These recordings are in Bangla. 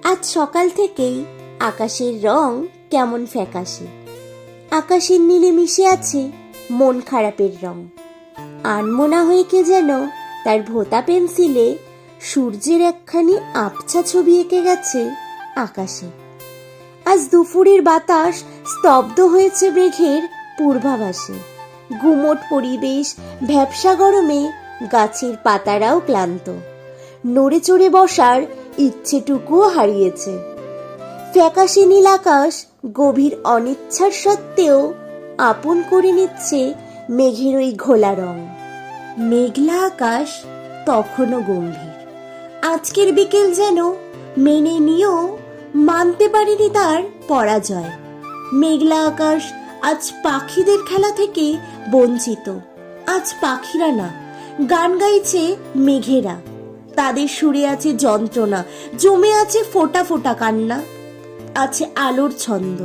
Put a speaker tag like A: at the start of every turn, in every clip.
A: আজ সকাল থেকেই আকাশের রং কেমন ফ্যাকাশে। আকাশের নীলে মিশে আছে মন খারাপের রং। আনমনা হয়ে কে যেন তার ভোঁতা পেন্সিলে সূর্যের একখানি আবছা ছবি এঁকে গেছে আকাশে। আজ দুপুরের বাতাস স্তব্ধ হয়েছে মেঘের পূর্বাভাসে। গুমোট পরিবেশ, ভ্যাপসা গরমে গাছের পাতারাও ক্লান্ত। নড়ে চড়ে বসার ইচ্ছেটুকুও হারিয়েছে। ফ্যাকাশে নীল আকাশ গভীর অনিচ্ছার সত্ত্বেও আপন করে নিচ্ছে মেঘের ওই ঘোলা রং। মেঘলা আকাশ তখনও গম্ভীর। আজকের বিকেল যেন মেনে নিয়েও মানতে পারেনি তার পরাজয়। মেঘলা আকাশ আজ পাখিদের খেলা থেকে বঞ্চিত। আজ পাখিরা না, গান গাইছে মেঘেরা। তাদের সুরে আছে যন্ত্রণা, জমে আছে ফোঁটা ফোঁটা কান্না, আছে আলোর ছন্দ,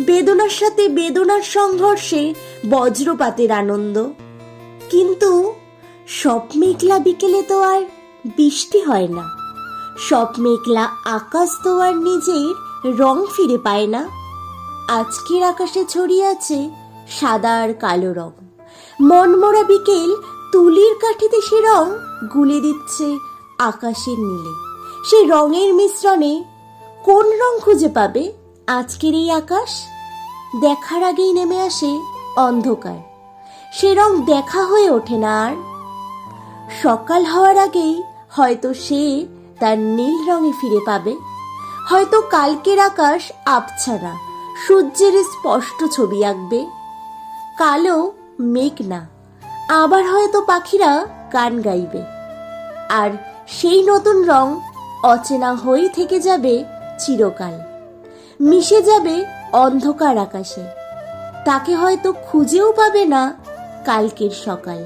A: বেদনার সাথে বেদনার সংঘর্ষে বজ্রপাতের আনন্দ। কিন্তু সব মেঘলা বিকেলে তো আর বৃষ্টি হয় না। সব মেঘলা আকাশ তো আর নিজের রং ফিরে পায় না। আজকের আকাশে ছড়িয়ে আছে সাদা আর কালো রং। মনমরা বিকেল তুলির কাঠিতে সে রং গুলে দিচ্ছে আকাশের নীলে। সে রঙের মিশ্রণে কোন রং খুঁজে পাবে আজকের এই আকাশ? দেখার আগেই নেমে আসে অন্ধকার। সে রং দেখা হয়ে ওঠে না আর। সকাল হওয়ার আগেই হয়তো সে তার নীল রঙে ফিরে পাবে। হয়তো কালকের আকাশ আবছা না, সূর্যের স্পষ্ট ছবি আঁকবে। কালো মেঘ না, আবার হয়তো পাখিরা গান গাইবে। আর সেই নতুন রং অচেনা হয়ে থেকে যাবে চিরকাল, মিশে যাবে অন্ধকার আকাশে। তাকে হয়তো খুঁজেও পাবে না কালকের সকাল।